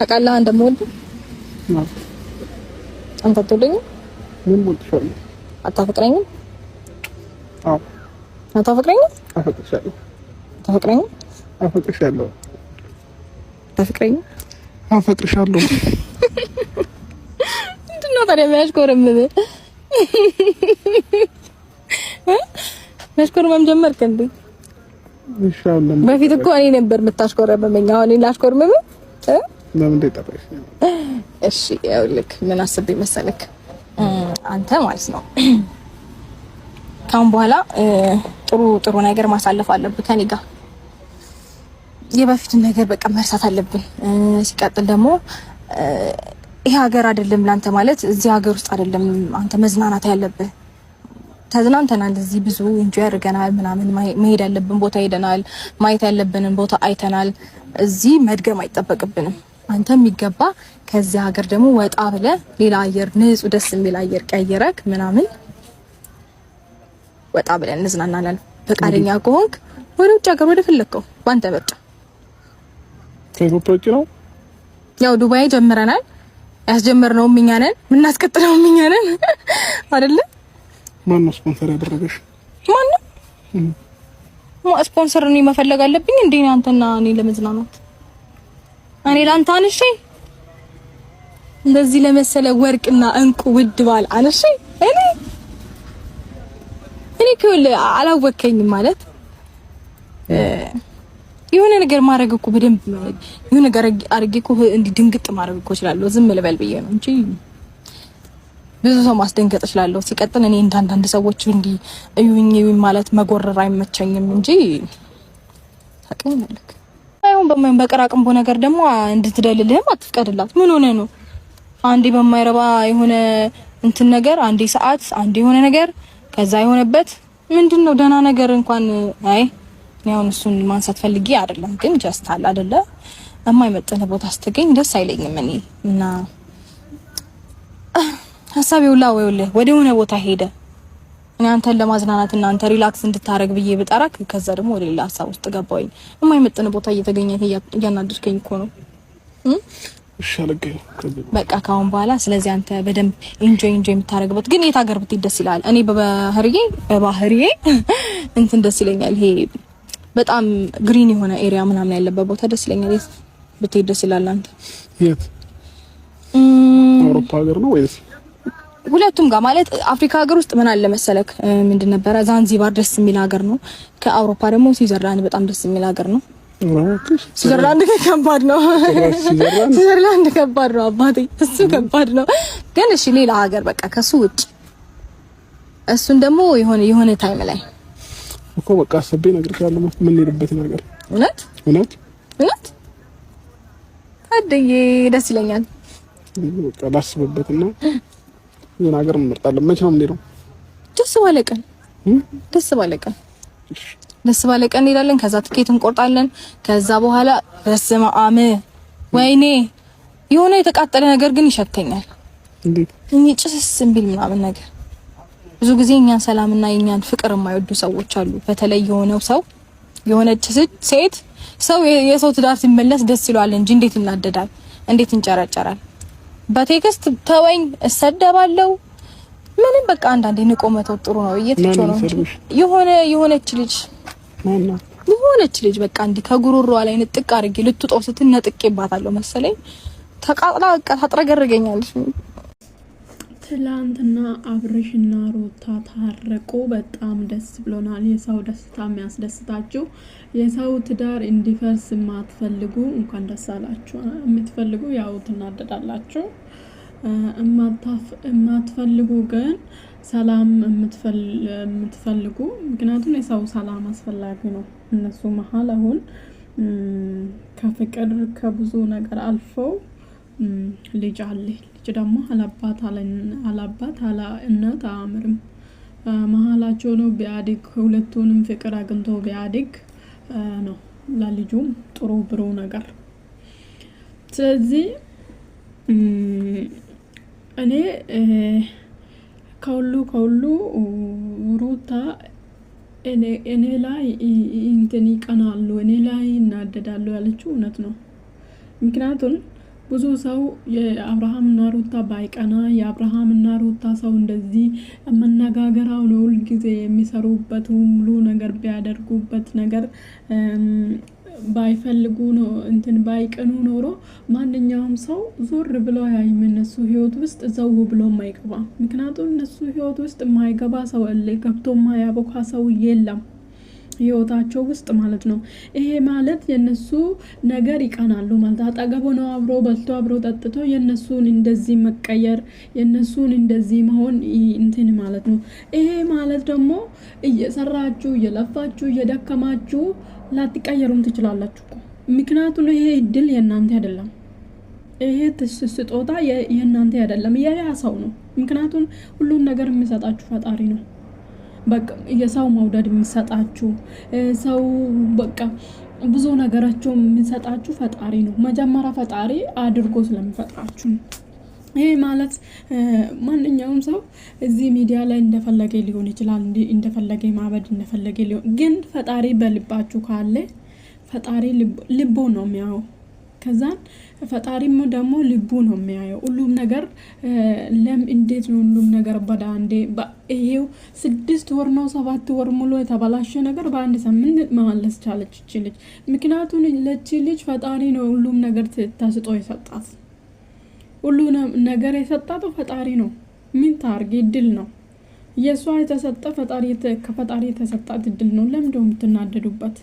ታውቃለህ እንደምወድ አንተ ትወደኝ ምን ሞትሻል አታፈቅረኝም አዎ አታፈቅረኝም አፈቅርሻለሁ አታፈቅረኝም አፈቅርሻለሁ አታፈቅረኝም አፈቅርሻለሁ ምንድነው ታዲያ የሚያሽኮረምም ማሽኮረምም ጀመርክ እንዴ ኢንሻአላህ በፊት እኮ እኔ ነበር የምታሽኮረመመኝ አሁን እኔ ላሽኮረምም ለምን እንደጠፋሽ እሺ ያውልክ ምን አስቤ መሰለክ አንተ ማለት ነው ካሁን በኋላ ጥሩ ነገር ማሳለፍ አለብህ ከኔ ጋር የበፊቱን ነገር በቃ መርሳት አለብን ሲቀጥል ደግሞ ይሄ ሀገር አይደለም ላንተ ማለት እዚህ ሀገር ውስጥ አይደለም አንተ መዝናናት ያለብህ ተዝናንተናል እዚህ ብዙ ኢንጆይ አድርገናል ምናምን መሄድ ያለብን ቦታ ሄደናል ማየት ያለብንን ቦታ አይተናል እዚህ መድገም አይጠበቅብንም አንተ የሚገባ ከዚህ ሀገር ደግሞ ወጣ ብለ ሌላ አየር ንጹህ ደስ የሚል አየር ቀይረክ ምናምን ወጣ ብለን እንዝናናለን ፈቃደኛ ከሆንክ ወደ ውጭ ሀገር ወደ ፈለከው ባንተ ምርጫ ከኢትዮጵያ ነው ያው ዱባይ ጀምረናል ያስጀመርነው እኛ ነን ምናስቀጥለው እኛ ነን አይደለ ማን ስፖንሰር ያደረገሽ ማን ስፖንሰር ነው መፈለግ አለብኝ እንዴ አንተና እኔ ለመዝናናት እኔ ላንተ አንሺ እንደዚህ ለመሰለ ወርቅና እንቁ ውድ ባል አንሺ እኔ ኩል አላወከኝም ማለት የሆነ ነገር ማድረግ እኮ በደንብ የሆነ ነገር አድርጌ እኮ እንዲ ድንግጥ ማድረግ እኮ እችላለሁ ዝም ልበል ብዬ ነው እንጂ ብዙ ሰው ማስደንገጥ እችላለሁ ሲቀጥል እኔ እንዳንዳንድ ሰዎች እንዲ እዩኝ ማለት መጎረር አይመቸኝም እንጂ ታውቂኛለህ አይሁን በቀራቅምቦ ነገር ደግሞ እንድትደልልህም አትፍቀድላት ምን ሆነ ነው አንዴ በማይረባ የሆነ እንትን ነገር አንዴ ሰዓት አንዴ የሆነ ነገር ከዛ የሆነበት ምንድነው ደህና ነገር እንኳን አይ ነው እሱን ማንሳት ፈልጌ አይደለም ግን ጀስት አለ አይደለ የማይመጥነ ቦታ ስትገኝ ደስ አይለኝም እኔ እና ሐሳቤው ወደ ሆነ ቦታ ሄደ እኔ አንተን ለማዝናናት እና አንተ ሪላክስ እንድታረግ ብዬ ብጠራክ ከዛ ደግሞ ወደ ሌላ ሐሳብ ውስጥ ገባሁኝ የማይመጥነ ቦታ እየተገኘ እያናደድከኝ እኮ ነው ሻለገኝ በቃ ካሁን በኋላ ስለዚህ አንተ በደንብ ኢንጆይ የምታረግበት ግን የት ሀገር ብትሄድ ደስ ይላል እኔ በባህሪዬ እንትን ደስ ይለኛል ይሄ በጣም ግሪን የሆነ ኤሪያ ምናምን ያለበት ቦታ ደስ ይለኛል የት ብትሄድ ደስ ይላል አንተ የት አውሮፓ ሀገር ነው ወይስ ሁለቱም ጋር ማለት አፍሪካ ሀገር ውስጥ ምን አለ መሰለክ ምንድን ነበር ዛንዚባር ደስ የሚል ሀገር ነው ከአውሮፓ ደግሞ ስዊዘርላንድ በጣም ደስ የሚል ሀገር ነው ስዊዘርላንድ ከባድ ነው ስዊዘርላንድ ከባድ ነው አባቴ እሱ ከባድ ነው ግን እሺ ሌላ ሀገር በቃ ከሱ ውጭ እሱን ደግሞ የሆነ ታይም ላይ እኮ በቃ አሰቤ ነገር ካለ ምን ሄድበት ነገር እውነት አደዬ ደስ ይለኛል በቃ ላስብበትና ምን ሀገር እንመርጣለን መቼ ነው የምንሄደው ደስ ባለቀን እንሄዳለን ከዛ ትኬት እንቆርጣለን ከዛ በኋላ በስመ አብ ወይኔ የሆነ የተቃጠለ ነገር ግን ይሸተኛል እንዴት እኔ ጭስ እንቢል ምናምን ነገር ብዙ ጊዜ እኛን ሰላምና የኛን ፍቅር የማይወዱ ሰዎች አሉ በተለይ የሆነች ሴት ሰው የሰው ትዳር ሲመለስ ደስ ይሏል እንጂ እንዴት ይናደዳል እንዴት እንጨረጨራል በቴክስት ተወኝ እሰደባለሁ ምንም በቃ አንዳንዴ ንቆ መተው ጥሩ ነው እየተጮህ ነው የሆነች ልጅ በቃ እንዲ ከጉሮሮዋ ላይ ንጥቅ አድርጌ ልትጦር ስትነጥቄባታለሁ መሰለኝ ተቃጥላ በቃ ታጥረገረገኛለች ትላንትና አብርሽና ሩታ ታረቁ በጣም ደስ ብሎናል የሰው ደስታ የሚያስደስታችሁ የሰው ትዳር እንዲፈርስ ማትፈልጉ እንኳን ደስ አላችሁ የምትፈልጉ ያው ትናደዳላችሁ የማትፈልጉ ግን ሰላም የምትፈልጉ ምክንያቱም የሰው ሰላም አስፈላጊ ነው እነሱ መሃል አሁን ከፍቅር ከብዙ ነገር አልፎ ልጅ አለ ልጅ ደግሞ አላባት አላ እናት አምርም መሃላቸው ነው ቢያድግ ሁለቱንም ፍቅር አግኝቶ ቢያድግ ነው ለልጁም ጥሩ ብሩ ነገር ስለዚህ እኔ ከሁሉ ሩታ እኔ ላይ እንትን ይቀናሉ እኔ ላይ እናደዳሉ ያለችው እውነት ነው ምክንያቱም ብዙ ሰው የአብርሃምና ሩታ ባይቀና የአብርሃምና ሩታ ሰው እንደዚህ መነጋገራው ነው ሁሉ ጊዜ የሚሰሩበት ሁሉ ነገር ቢያደርጉበት ነገር ባይፈልጉ ነው እንትን ባይቀኑ ኖሮ ማንኛውም ሰው ዞር ብሎ ያይም እነሱ ህይወት ውስጥ ዘው ብሎ ማይገባ። ምክንያቱም እነሱ ህይወት ውስጥ ማይገባ ሰው አለ፣ ገብቶ ማያቦካ ሰው የለም ህይወታቸው ውስጥ ማለት ነው። ይሄ ማለት የነሱ ነገር ይቀናሉ ማለት አጠገቡ ነው አብሮ በልቶ አብሮ ጠጥቶ የነሱን እንደዚህ መቀየር የነሱን እንደዚህ መሆን እንትን ማለት ነው። ይሄ ማለት ደግሞ እየሰራችሁ እየለፋችሁ እየደከማችሁ ላትቀየሩም ትችላላችሁ እኮ። ምክንያቱም ይሄ እድል የእናንተ አይደለም፣ ይሄ ስጦታ የእናንተ አይደለም፣ ያ ሰው ነው። ምክንያቱም ሁሉን ነገር የሚሰጣችሁ ፈጣሪ ነው። በቃ የሰው መውደድ የሚሰጣችሁ ሰው በቃ ብዙ ነገራቸው የሚሰጣችሁ ፈጣሪ ነው። መጀመሪያ ፈጣሪ አድርጎ ስለሚፈጥራችሁ ነው። ይሄ ማለት ማንኛውም ሰው እዚህ ሚዲያ ላይ እንደፈለገ ሊሆን ይችላል፣ እንደፈለገ ማበድ እንደፈለገ ሊሆን፣ ግን ፈጣሪ በልባችሁ ካለ ፈጣሪ ልቦ ነው የሚያየው። ከዛን ፈጣሪም ደግሞ ልቡ ነው የሚያየው። ሁሉም ነገር እንዴት ነው ሁሉም ነገር በዳንዴ ይሄው 6 ወር ነው 7 ወር ሙሉ የተበላሸ ነገር በአንድ ሳምንት መመለስ ቻለች እቺ ልጅ። ምክንያቱም ለቺ ልጅ ፈጣሪ ነው ሁሉም ነገር ተስጦ የሰጣት። ሁሉም ነገር የሰጣት ፈጣሪ ነው። ምን ታርግ? እድል ነው የሷ የተሰጠ ከፈጣሪ የተሰጣት እድል ነው። ለምን ደው የምትናደዱበት?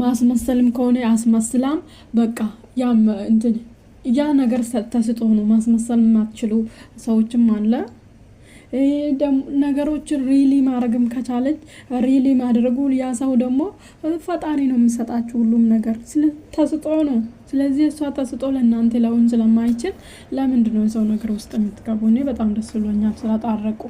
ማስመሰልም ከሆነ አስመስላም በቃ ያም እንትን ያ ነገር ተስጦ ነው። ማስመሰል ማትችሉ ሰዎችም አለ። ደም ነገሮችን ሪሊ ማድረግም ከቻለች ሪሊ ማድረጉ ያ ሰው ደግሞ ፈጣሪ ነው የሚሰጣችሁ ሁሉም ነገር ተስጦ ነው። ስለዚህ እሷ ተስጦ ለእናንተ ለውን ስለማይችል ለምንድነው ሰው ነገር ውስጥ የምትገቡ? እኔ በጣም ደስ ብሎኛል ስለታረቁ።